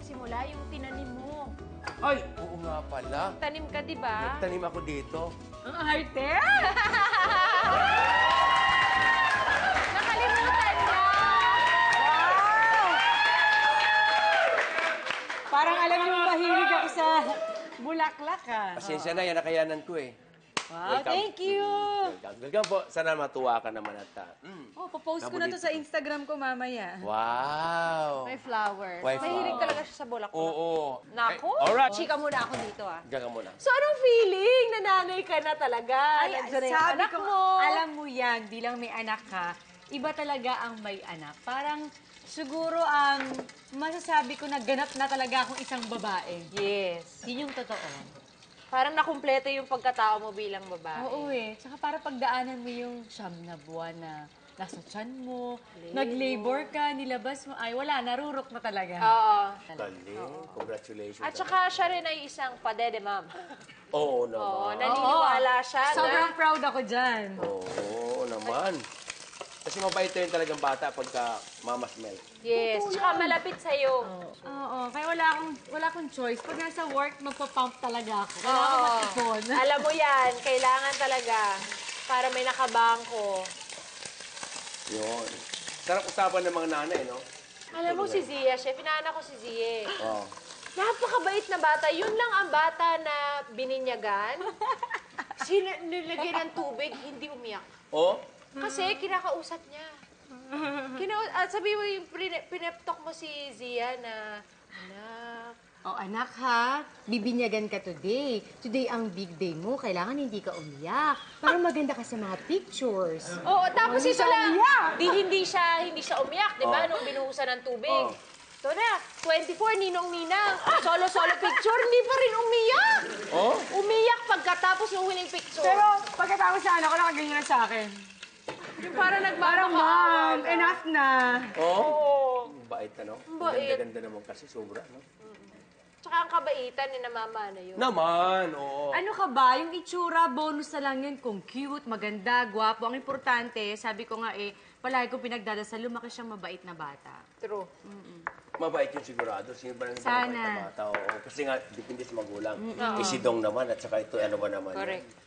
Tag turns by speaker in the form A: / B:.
A: magsimula, yung tinanim mo.
B: Ay, oo nga pala.
A: Tanim ka, di ba?
B: Nagtanim ako dito.
C: Ang arte!
A: Nakalimutan niya!
C: Wow! Parang alam niyo, mahilig ako sa bulaklak,
B: Pasensya na, yan nakayanan ko eh.
C: Wow,
B: Welcome.
C: thank you!
B: Welcome po. Sana matuwa ka naman at...
C: Oh, papost ko na to sa Instagram ko mamaya.
B: Wow!
A: May flowers.
B: May
A: Mahilig
B: flower.
A: talaga siya sa bulaklak.
B: Oo.
A: Naku,
B: Alright.
A: chika muna ako dito
B: Diyan ka muna.
A: So, anong feeling? Nananay ka na talaga. Nandiyan na yung
C: sabi
A: anak
C: ko,
A: mo.
C: alam mo yan, bilang may anak ka, iba talaga ang may anak. Parang siguro masasabi ko na ganap na talaga akong isang babae.
A: Yes.
C: Yun yung totoo.
A: Parang nakumpleto yung pagkatao mo bilang babae.
C: Oo eh. Tsaka para pagdaanan mo yung 9 na buwan na nasa tiyan mo, nag-labor ka, nilabas mo, ay wala, narurok na talaga.
A: Oo.
B: Galing. Congratulations.
A: At saka siya rin ay isang padede, ma'am.
B: Oo naman.
A: Oo, naniniwala siya na...
C: Sobrang proud ako dyan.
B: Oo naman. Kasi mabait yun talagang bata pagka mama's milk.
A: Yes, tsaka malapit sa'yo.
C: Oo, kaya wala akong choice. Pag nasa work, magpa-pump talaga ako. Wala akong mag-ipon.
A: Alam mo yan, kailangan talaga para may nakabangko.
B: Yun. Sarap usapan ng mga nanay, no?
A: Alam mo si Zia, chef, inaanak ko si Zia.
B: Oo.
A: Napakabait na bata. Yun lang ang bata na bininyagan. Nilagyan ng tubig, hindi umiyak.
B: Oh?
A: Kasi kinakausap niya. Sabi mo yung pineptok mo si Zia na, anak,
C: Oh, anak ha, bibinyagan ka today. Today ang big day mo, kailangan hindi ka umiyak. Para maganda ka sa mga pictures.
A: oo, tapos
C: Hindi
A: ito
C: siya
A: lang,
C: umiyak.
A: hindi siya umiyak, di ba, nung binuhusan ng tubig.
B: Oh.
A: Ito na, 24, ninong-ninang, solo-solo picture, hindi pa rin umiyak.
B: Oh?
A: Umiyak pagkatapos ng huling picture.
C: Pero pagkatapos sa anak ko, nakaganyan na sa akin.
A: yung parang
C: Parang,
A: nagmamakaawa.
C: ma'am, enough na.
B: Oh?
A: Oo.
B: Bait na, no? Ang
A: Bait.
B: ganda-ganda naman kasi, sobra, no?
A: Tsaka ang kabaitan ni na mama na yun.
B: Naman, oo.
C: Ano ka ba? Yung itsura, bonus na lang yun. Kung cute, maganda, gwapo. Ang importante, sabi ko nga palagi kong pinagdadasal, lumaki siyang mabait na bata.
A: True.
B: Mabait yun sigurado. Sino ba nang
C: Sana.
B: mabait na bata? Oo. Kasi nga, depende sa magulang. Si Dong naman at saka ito, ano ba naman?
A: Correct.
B: Yan?